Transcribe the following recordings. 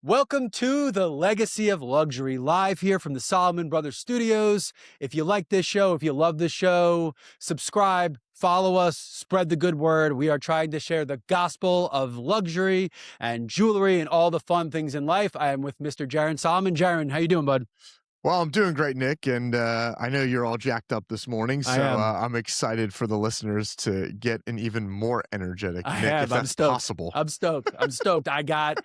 Welcome to the Legacy of Luxury, live here from the Solomon Brothers Studios. If you like this show, if you love this show, subscribe, follow us, spread the good word. We are trying to share the gospel of luxury and jewelry and all the fun things in life. I am with Mr. Jaron Solomon. Jaron, how you doing, bud? Well, I'm doing great, Nick, and I know you're all jacked up this morning, I so am. I'm excited for the listeners to get an even more energetic I Nick, am. if I'm that's stoked. possible. I'm stoked. I'm stoked. I got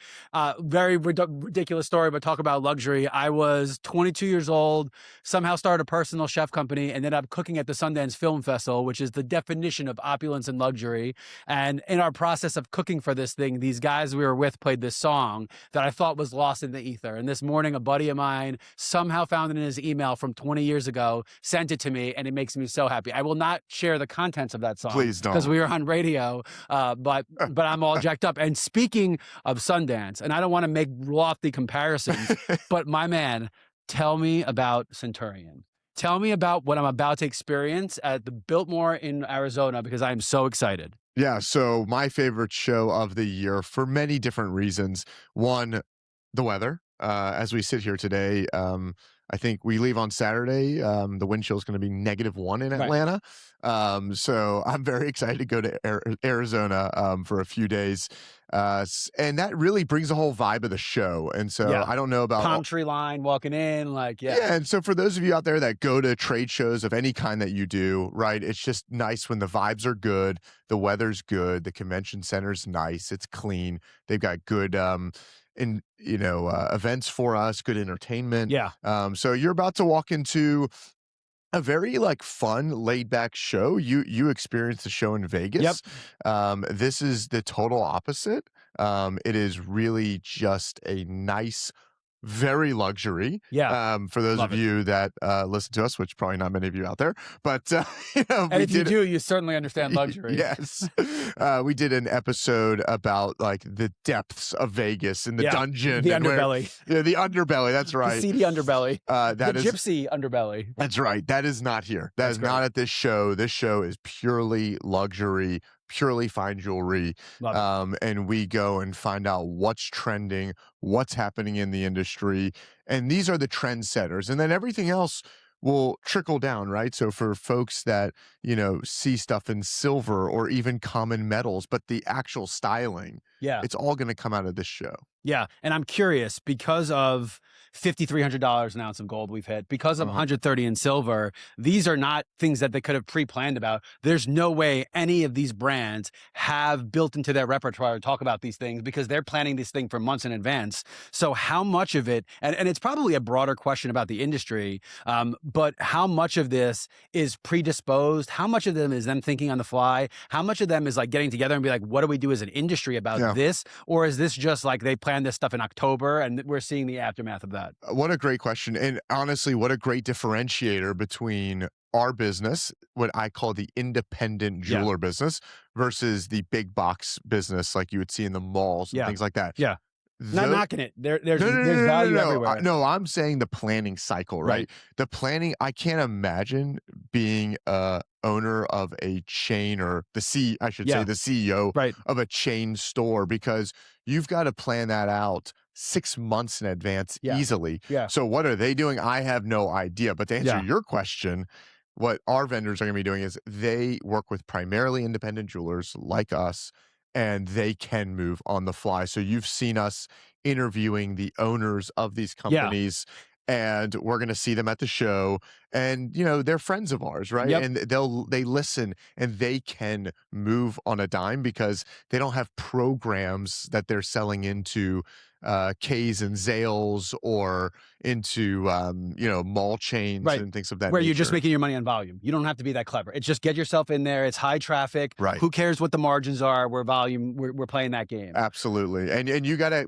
very ridiculous story, but talk about luxury. I was 22 years old, somehow started a personal chef company, and ended up cooking at the Sundance Film Festival, which is the definition of opulence and luxury. And in our process of cooking for this thing, these guys we were with played this song that I thought was lost in the ether. And this morning, a buddy of mine somehow found it in his email from 20 years ago, sent it to me, and it makes me so happy. I will not share the contents of that song. Please don't. Because we were on radio, but I'm all jacked up. And speaking of Sundance, and I don't want to make lofty comparisons, but my man, tell me about Centurion. Tell me about what I'm about to experience at the Biltmore in Arizona, because I am so excited. Yeah, so my favorite show of the year for many different reasons. One, the weather. As we sit here today, I think we leave on Saturday. The wind chill is going to be -1 in Right. Atlanta. So I'm very excited to go to Arizona for a few days. And that really brings the whole vibe of the show. And so Yeah. I don't know about Palm tree line walking in, yeah. And so for those of you out there that go to trade shows of any kind that you do, right, it's just nice when the vibes are good, the weather's good, the convention center's nice, it's clean, they've got good events for us, good entertainment. Yeah. So you're about to walk into a very fun, laid back show. You experienced the show in Vegas. This is the total opposite. It is really just a nice, very luxury. For those Love of it. you that listen to us, which probably not many of you out there, but And if you do, you certainly understand luxury. Yes. We did an episode about the depths of Vegas and the dungeon. The underbelly. The underbelly. That's right. The seedy underbelly. The gypsy underbelly. That's right. That is not here. That's not at this show. This show is purely luxury, purely fine jewelry. And we go and find out what's trending, what's happening in the industry. And these are the trendsetters. And then everything else will trickle down, right? So for folks that, see stuff in silver or even common metals, but the actual styling, it's all going to come out of this show. Yeah. And I'm curious, because of $5,300 an ounce of gold we've hit, because of 130 in silver, these are not things that they could have pre-planned about. There's no way any of these brands have built into their repertoire to talk about these things, because they're planning this thing for months in advance. So how much of it, and it's probably a broader question about the industry, but how much of this is predisposed? How much of them is them thinking on the fly? How much of them is getting together and be like, what do we do as an industry about this? Or is this just they planned this stuff in October and we're seeing the aftermath of that? What a great question. And honestly, what a great differentiator between our business, what I call the independent jeweler business, versus the big box business like you would see in the malls and things like that. Yeah. Not knocking it. There's value everywhere. No, I'm saying the planning cycle, right? The planning, I can't imagine being a owner of a chain, or the CEO of a chain store, because you've got to plan that out 6 months in advance easily. So what are they doing? I have no idea. But to answer your question, what our vendors are going to be doing is they work with primarily independent jewelers like us, and they can move on the fly. So you've seen us interviewing the owners of these companies, and we're going to see them at the show, and they're friends of ours, right? And they listen, and they can move on a dime because they don't have programs that they're selling into K's and Zales or into mall chains and things of that where nature. you're just making your money on volume. You don't have to be that clever. It's just get yourself in there. It's high traffic. Who cares what the margins are? We're volume. We're playing that game. Absolutely. And you gotta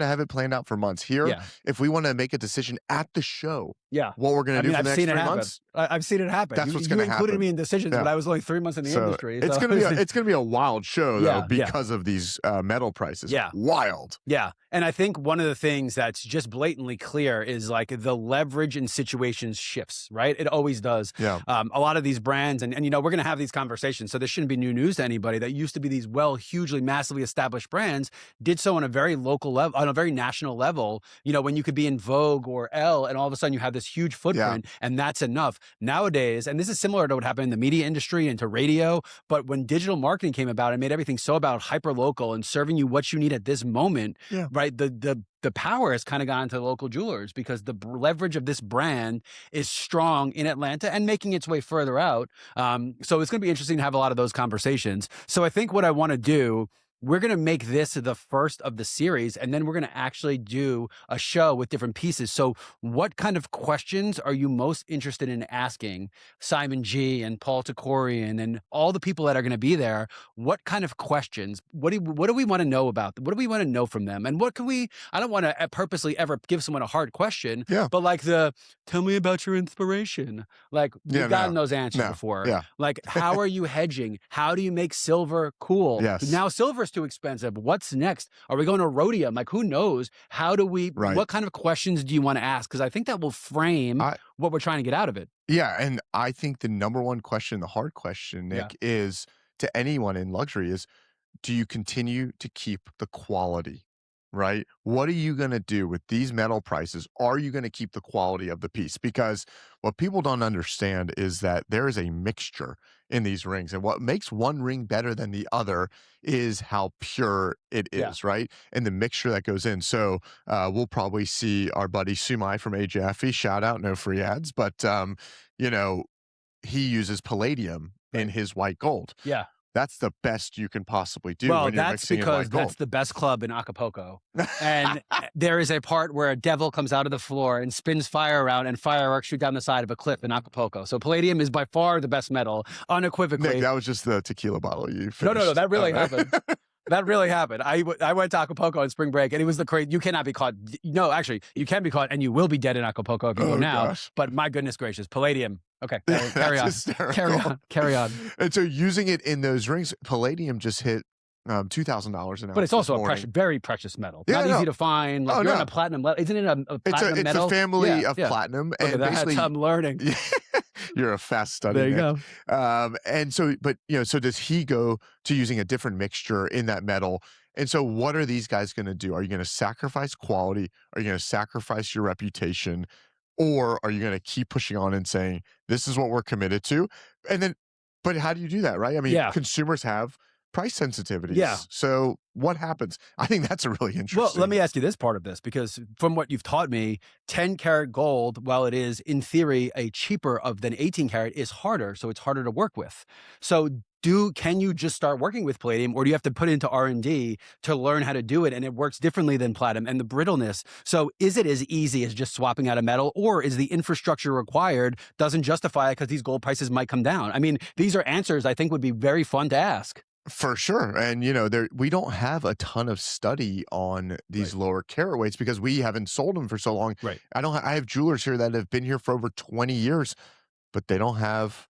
have it planned out for months. Here, if we want to make a decision at the show, Yeah. what we're going to do for the next 3 months. I've seen it happen. That's what's going to happen. You included me in decisions, but I was only 3 months in the industry. It's so going to be a wild show though, because of these metal prices. Yeah. Wild. Yeah. And I think one of the things that's just blatantly clear is like the leverage in situations shifts, right? It always does. Yeah. A lot of these brands, and we're going to have these conversations, so this shouldn't be new news to anybody, that used to be these hugely, massively established brands, did so on a very local level, on a very national level, when you could be in Vogue or Elle, and all of a sudden you have this huge footprint, and that's enough. Nowadays, and this is similar to what happened in the media industry and to radio, but when digital marketing came about, it made everything so about hyper-local and serving you what you need at this moment, right? The power has kind of gone to the local jewelers because the leverage of this brand is strong in Atlanta and making its way further out. So it's going to be interesting to have a lot of those conversations. So I think what I want to do, we're going to make this the first of the series, and then we're going to actually do a show with different pieces. So what kind of questions are you most interested in asking Simon G and Paul Tekorian and all the people that are going to be there? What kind of questions? What do we want to know about them? What do we want to know from them? And what can we, I don't want to purposely ever give someone a hard question, but like tell me about your inspiration. Like we've gotten those answers before. Yeah. Like, how are you hedging? How do you make silver cool? Yes. Now silver's too expensive. What's next? Are we going to rhodium? Like, who knows? How do we, what kind of questions do you want to ask? Because I think that will frame what we're trying to get out of it. Yeah. And I think the number one question, the hard question, Nick, is to anyone in luxury is, do you continue to keep the quality? Right? What are you going to do with these metal prices? Are you going to keep the quality of the piece? Because what people don't understand is that there is a mixture in these rings. And what makes one ring better than the other is how pure it is, right? And the mixture that goes in. So we'll probably see our buddy Sumai from AJFE, shout out, no free ads, but he uses palladium in his white gold. Yeah. That's the best you can possibly do. Well, when you're that's because that's the best club in Acapulco. And there is a part where a devil comes out of the floor and spins fire around, and fireworks shoot down the side of a cliff in Acapulco. So palladium is by far the best metal, unequivocally. Nick, that was just the tequila bottle you finished. No, that really happened. That really happened. I went to Acapulco on spring break, and it was the crazy. You cannot be caught. No, actually, you can be caught, and you will be dead in Acapulco if you go now. Gosh. But my goodness gracious, palladium. Okay, carry on. Carry on. And so using it in those rings, palladium just hit $2,000 an ounce. But it's also a very precious metal. Not easy to find. Like you're on a platinum level. Isn't it a platinum metal? It's a family of platinum. Look and basically, I'm learning. You're a fast study. There you go. And so, but so does he go to using a different mixture in that metal? And so what are these guys going to do? Are you going to sacrifice quality? Are you going to sacrifice your reputation? Or are you going to keep pushing on and saying, this is what we're committed to? And then, but how do you do that, right? I mean, consumers have price sensitivities. Yeah. So what happens? I think that's a really interesting. Well, let me ask you this part of this, because from what you've taught me, 10 karat gold, while it is in theory a cheaper than 18 karat, is harder. So it's harder to work with. So can you just start working with palladium, or do you have to put into R&D to learn how to do it? And it works differently than platinum and the brittleness. So is it as easy as just swapping out a metal, or is the infrastructure required doesn't justify it because these gold prices might come down? I mean, these are answers I think would be very fun to ask. For sure. And, we don't have a ton of study on these lower carat weights because we haven't sold them for so long. Right. I have jewelers here that have been here for over 20 years, but they don't have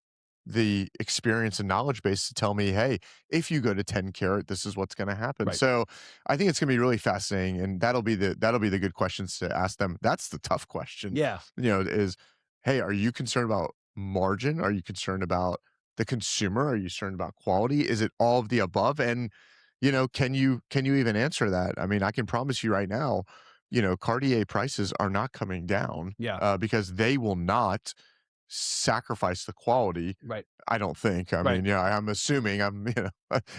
the experience and knowledge base to tell me, hey, if you go to 10 karat, this is what's going to happen. Right. So I think it's going to be really fascinating, and that'll be the good questions to ask them. That's the tough question. Yeah. Is, hey, are you concerned about margin? Are you concerned about the consumer? Are you concerned about quality? Is it all of the above? And, can you even answer that? I mean, I can promise you right now, Cartier prices are not coming down because they will not sacrifice the quality. Right. I don't think. I mean, I'm assuming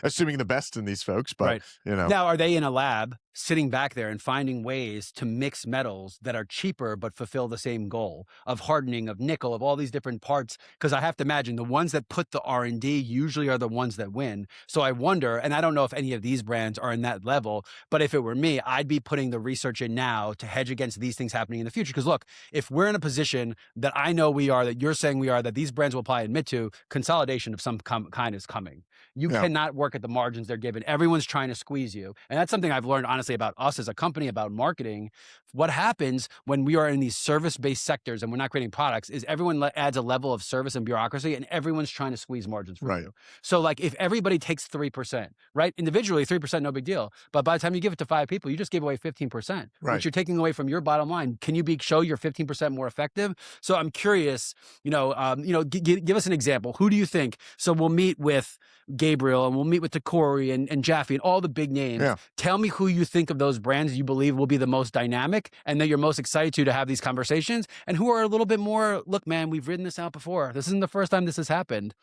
assuming the best in these folks, but Now, are they in a lab sitting back there and finding ways to mix metals that are cheaper but fulfill the same goal of hardening, of nickel, of all these different parts? Because I have to imagine the ones that put the R&D usually are the ones that win. So I wonder, and I don't know if any of these brands are in that level, but if it were me, I'd be putting the research in now to hedge against these things happening in the future. Because look, if we're in a position that I know we are, that you're saying we are, that these brands will probably admit to, consolidation of some kind is coming. You cannot work at the margins they're given. Everyone's trying to squeeze you. And that's something I've learned, honestly, honestly about us as a company, about marketing. What happens when we are in these service-based sectors and we're not creating products is everyone adds a level of service and bureaucracy, and everyone's trying to squeeze margins from you. So like if everybody takes 3%, right? Individually, 3%, no big deal. But by the time you give it to 5 people, you just gave away 15%, which you're taking away from your bottom line. Can you show you're 15% more effective? So I'm curious, give us an example. Who do you think? So we'll meet with Gabriel and we'll meet with Corey and Jaffe and all the big names. Yeah. Tell me who you think of those brands you believe will be the most dynamic and that you're most excited to have these conversations, and who are a little bit more, look, man, we've ridden this out before. This isn't the first time this has happened.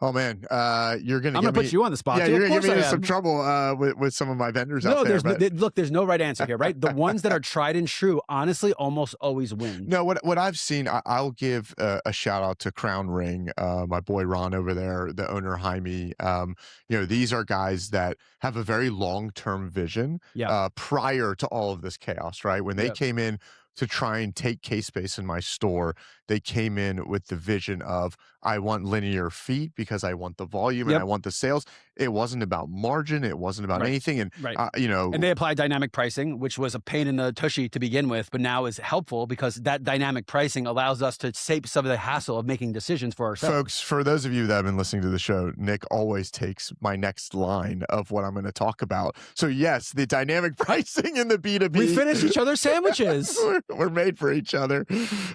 Oh man, you're gonna. I'm gonna put you on the spot. Yeah, you're gonna get me into some trouble with some of my vendors out there. Look, there's no right answer here, right? The ones that are tried and true, honestly, almost always win. No, what I've seen, I'll give a shout out to Crown Ring, my boy Ron over there, the owner Jaime. These are guys that have a very long-term vision. Prior to all of this chaos, right? When they came in to try and take case space in my store, they came in with the vision of, I want linear feet because I want the volume and I want the sales. It wasn't about margin. It wasn't about anything. And, and they applied dynamic pricing, which was a pain in the tushy to begin with, but now is helpful because that dynamic pricing allows us to save some of the hassle of making decisions for ourselves. Folks, for those of you that have been listening to the show, Nick always takes my next line of what I'm going to talk about. So yes, the dynamic pricing in the B2B. We finish each other's sandwiches. We're made for each other.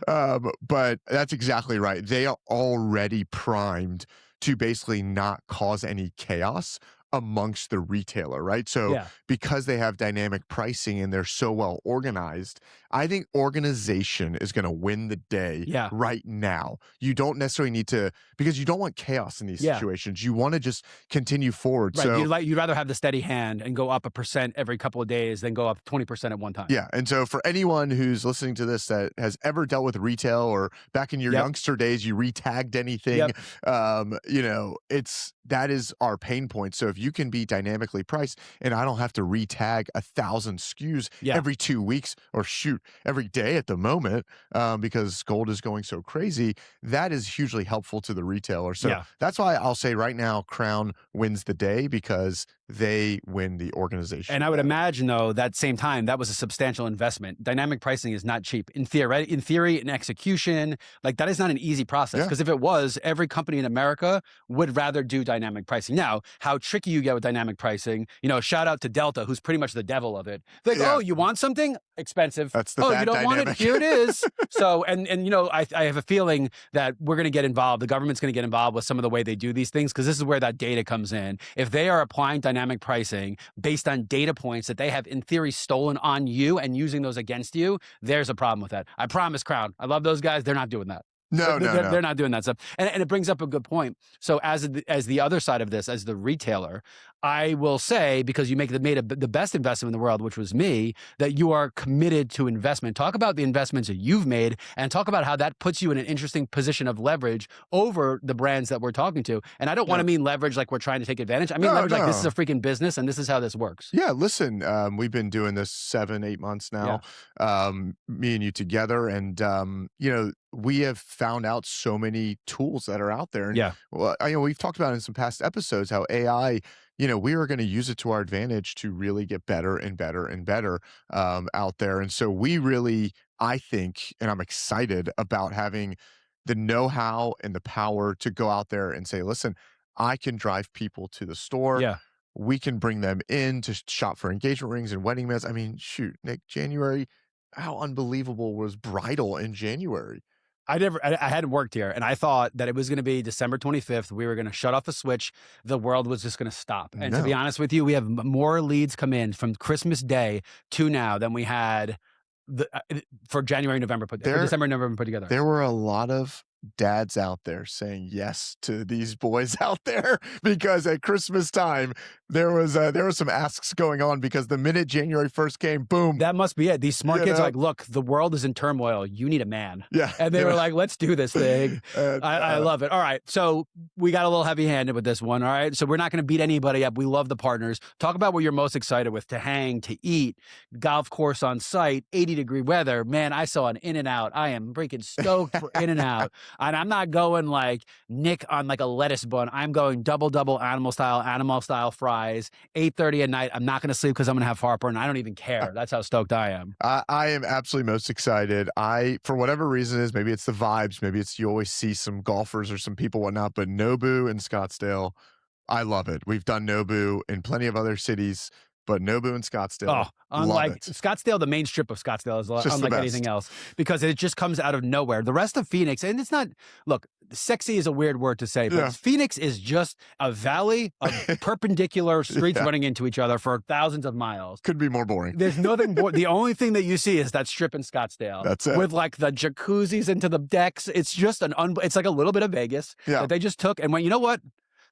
But that's exactly right. They are already primed to basically not cause any chaos amongst the retailer, right? So because they have dynamic pricing and they're so well organized, I think organization is going to win the day right now. You don't necessarily need to, because you don't want chaos in these situations. You want to just continue forward. Right. So you'd rather have the steady hand and go up 1% every couple of days than go up 20% at one time. Yeah. And so for anyone who's listening to this that has ever dealt with retail, or back in your youngster days, you retagged anything, that is our pain point. So if you can be dynamically priced and I don't have to retag 1,000 SKUs every 2 weeks, or shoot, every day at the moment, because gold is going so crazy, that is hugely helpful to the retailer. So that's why I'll say right now, Crown wins the day because they win the organization. And I would imagine, though, that same time, that was a substantial investment. Dynamic pricing is not cheap. In theory, in execution, like that is not an easy process. Because if it was, every company in America would rather do dynamic pricing. Now, how tricky you get with dynamic pricing, shout out to Delta, who's pretty much the devil of it. Like, oh, you want something? Expensive. That's the bad you don't dynamic. want it? Here it is. So, I have a feeling that we're going to get involved. The government's going to get involved with some of the way they do these things, because this is where that data comes in. If they are applying dynamic pricing based on data points that they have in theory stolen on you and using those against you, there's a problem with that. I promise, Crown. I love those guys. They're not doing that. No. They're not doing that stuff. And it brings up a good point. So as the other side of this, as the retailer, I will say, because you made the best investment in the world, which was me, that you are committed to investment. Talk about the investments that you've made and talk about how that puts you in an interesting position of leverage over the brands that we're talking to. And I don't want to mean leverage like we're trying to take advantage. I mean leverage like this is a freaking business and this is how this works. Yeah, listen, we've been doing this 7-8 months now, me and you together. And, we have found out so many tools that are out there. And, we've talked about in some past episodes how AI, we are going to use it to our advantage to really get better and better and better out there. And so we really, I think, and I'm excited about having the know-how and the power to go out there and say, listen, I can drive people to the store. Yeah. We can bring them in to shop for engagement rings and wedding bands. I mean, shoot, Nick, January, how unbelievable was bridal in January? I hadn't worked here, and I thought that it was going to be December 25th. We were going to shut off the switch. The world was just going to stop. And to be honest with you, we have more leads come in from Christmas Day to now than we had for January, November, December, November put together. There were a lot of dads out there saying yes to these boys out there, because at Christmas time there was some asks going on, because the minute January 1st came, boom. That must be it. These smart kids are like, look, the world is in turmoil. You need a man. Yeah. And they were like, let's do this thing. I love it. All right. So we got a little heavy handed with this one. All right. So we're not going to beat anybody up. We love the partners. Talk about what you're most excited with, to hang, to eat, golf course on site, 80-degree weather. Man, I saw an In-N-Out. I am freaking stoked for In-N-Out. And I'm not going like Nick on like a lettuce bun. I'm going double animal style fries, 8:30 at night. I'm not going to sleep because I'm going to have heartburn. I don't even care. That's how stoked I am. I am absolutely most excited. For whatever reason is, maybe it's the vibes, maybe it's you always see some golfers or some people, whatnot, but Nobu and Scottsdale, I love it. We've done Nobu in plenty of other cities, but Nobu and Scottsdale, love it. Scottsdale, the main strip of Scottsdale is unlike anything else because it just comes out of nowhere. The rest of Phoenix, and it's not, look, sexy is a weird word to say, but Phoenix is just a valley of perpendicular streets running into each other for thousands of miles. Could be more boring. There's nothing more. The only thing that you see is that strip in Scottsdale. That's it. With like the jacuzzis into the decks. It's just it's like a little bit of Vegas that they just took and went, you know what?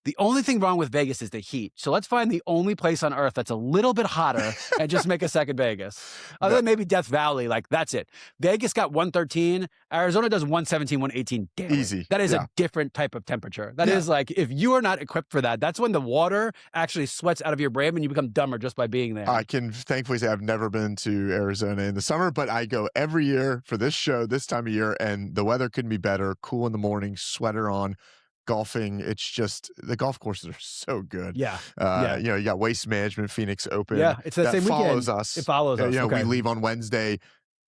The only thing wrong with Vegas is the heat. So let's find the only place on earth that's a little bit hotter and just make a second Vegas. Other than maybe Death Valley, like that's it. Vegas got 113. Arizona does 117, 118 daily. Easy. That is a different type of temperature. That is like, if you are not equipped for that, that's when the water actually sweats out of your brain and you become dumber just by being there. I can thankfully say I've never been to Arizona in the summer, but I go every year for this show, this time of year, and the weather couldn't be better. Cool in the morning, sweater on. Golfing, it's just the golf courses are so good. You know, you got Waste Management Phoenix Open. It's the same follows weekend. us. It follows us. You know, we leave on Wednesday.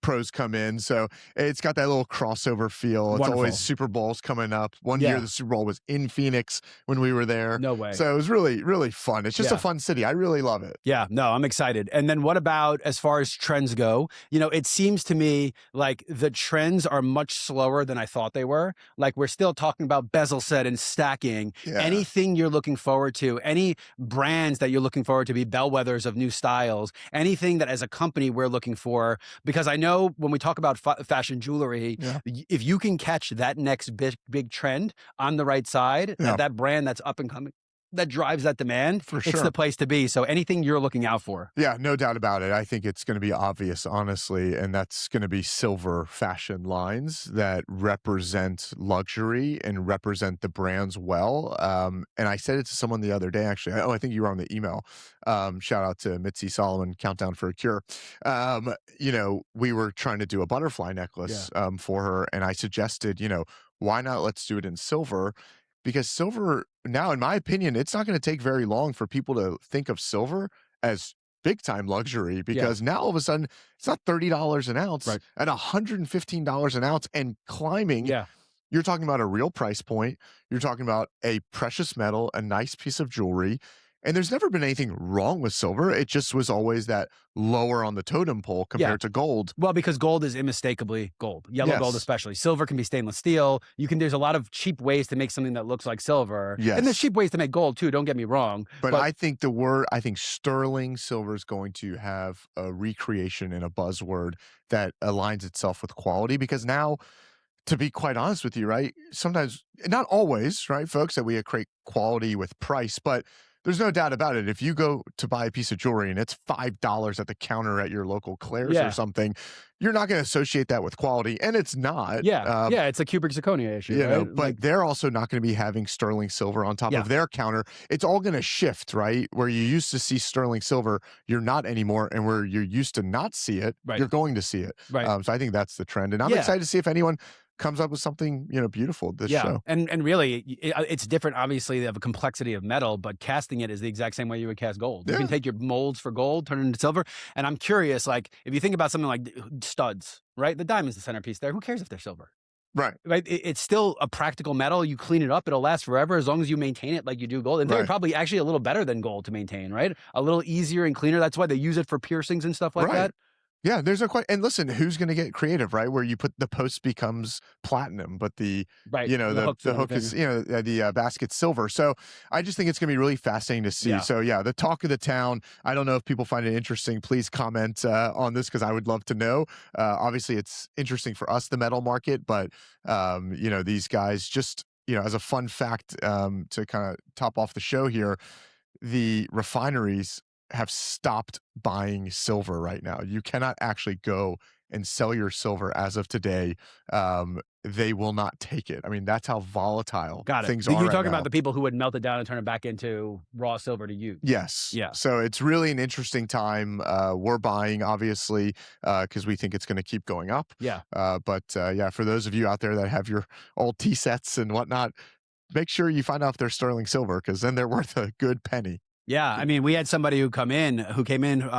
Pros come in, so it's got that little crossover feel. It's always Super Bowls coming up. One year the Super Bowl was in Phoenix when we were there. No way. So it was really, really fun. It's just a fun city. I really love it. Yeah, no, I'm excited. And then what about as far as trends go? You know, it seems to me like the trends are much slower than I thought they were. Like we're still talking about bezel set and stacking. Anything you're looking forward to, any brands that you're looking forward to be bellwethers of new styles, anything that as a company we're looking for, because I know when we talk about fashion jewelry, if you can catch that next big trend on the right side, that brand that's up and coming, that drives that demand, it's the place to be. So anything you're looking out for. Yeah, no doubt about it. I think it's going to be obvious, honestly, and that's going to be silver fashion lines that represent luxury and represent the brands well. And I said it to someone the other day, actually. I think you were on the email. Shout out to Mitzi Solomon, Countdown for a Cure. You know, we were trying to do a butterfly necklace for her, and I suggested, you know, why not let's do it in silver? Because silver now, in my opinion, it's not going to take very long for people to think of silver as big time luxury, because now all of a sudden it's not $30 an ounce at $115 an ounce and climbing. You're talking about a real price point. You're talking about a precious metal, a nice piece of jewelry. And there's never been anything wrong with silver. It just was always that lower on the totem pole compared to gold. Well, because gold is unmistakably gold. Yellow gold especially. Silver can be stainless steel. There's a lot of cheap ways to make something that looks like silver. And there's cheap ways to make gold too, don't get me wrong. But I think sterling silver is going to have a recreation and a buzzword that aligns itself with quality, because now, to be quite honest with you, right? Sometimes, not always, right, folks, that we equate quality with price, but there's no doubt about it. If you go to buy a piece of jewelry and it's $5 at the counter at your local Claire's or something, you're not going to associate that with quality, and it's not. It's a Kubrick zirconia issue, you know, but they're also not going to be having sterling silver on top of their counter. It's all going to shift, right? Where you used to see sterling silver, you're not anymore, and where you're used to not see it, you're going to see it. So I think that's the trend, and I'm excited to see if anyone comes up with something, you know, beautiful this show. And really, it's different, obviously, of a complexity of metal, but casting it is the exact same way you would cast gold. You can take your molds for gold, turn it into silver. And I'm curious, like, if you think about something like studs, right? The diamond's the centerpiece there. Who cares if they're silver? Right. It's still a practical metal. You clean it up, it'll last forever as long as you maintain it like you do gold. And they're probably actually a little better than gold to maintain, right? A little easier and cleaner. That's why they use it for piercings and stuff like that. Yeah, there's and listen, who's going to get creative, right? Where you put the post becomes platinum, but the hook is, you know, the basket's silver. So I just think it's going to be really fascinating to see. So the talk of the town. I don't know if people find it interesting. Please comment on this, because I would love to know. Obviously, it's interesting for us, the metal market, but you know, these guys, just, you know, as a fun fact to kind of top off the show here, the refineries have stopped buying silver right now. You cannot actually go and sell your silver as of today, they will not take it. I mean, that's how volatile Got it. things are You're right talking now. about the people who would melt it down and turn it back into raw silver to use. Yes. Yeah. So it's really an interesting time. We're buying, obviously, because we think it's going to keep going up. Yeah. But yeah, for those of you out there that have your old tea sets and whatnot, make sure you find out if they're sterling silver, because then they're worth a good penny. Yeah, I mean, we had somebody who came in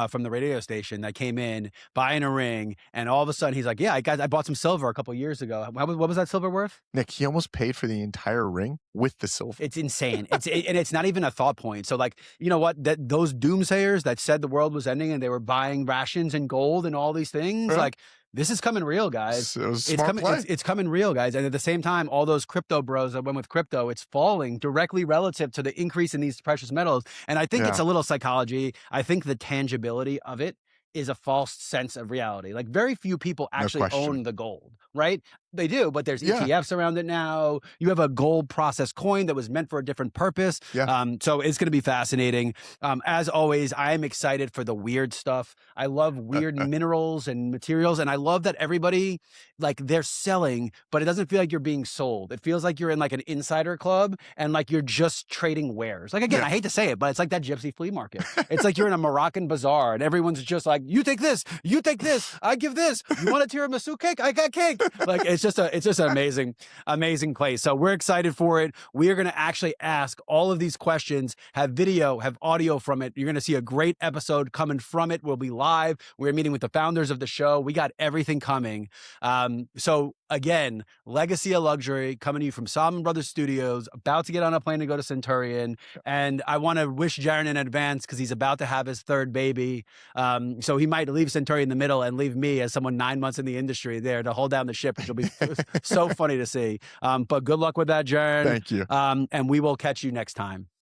from the radio station that came in buying a ring, and all of a sudden he's like, "Yeah, I bought some silver a couple years ago. What was that silver worth?" Nick, he almost paid for the entire ring with the silver. It's insane. And it's not even a thought point. So, like, you know what? Those doomsayers that said the world was ending and they were buying rations and gold and all these things, like, this is coming real, guys. It's coming real, guys. And at the same time, all those crypto bros that went with crypto, it's falling directly relative to the increase in these precious metals. And I think it's a little psychology. I think the tangibility of it is a false sense of reality. Like, very few people actually own the gold, right? They do, but there's ETFs around it now. You have a gold process coin that was meant for a different purpose. So it's going to be fascinating. As always, I am excited for the weird stuff. I love weird minerals and materials. And I love that everybody, like, they're selling, but it doesn't feel like you're being sold. It feels like you're in like an insider club and like you're just trading wares. Like, again, I hate to say it, but it's like that gypsy flea market. It's like you're in a Moroccan bazaar and everyone's just like, you take this, I give this. You want a tiramisu cake? I got cake. Like, it's just an amazing place. So we're excited for it. We are going to actually ask all of these questions, have video, have audio from it. You're going to see a great episode coming from it. We'll be live. We're meeting with the founders of the show. We got everything coming. So again, Legacy of Luxury coming to you from Salmon Brothers Studios, about to get on a plane to go to Centurion. And I want to wish Jaron in advance because he's about to have his third baby. So he might leave Centurion in the middle and leave me as someone 9 months in the industry there to hold down the ship, which will be so funny to see. But good luck with that, Jaron. Thank you. And we will catch you next time.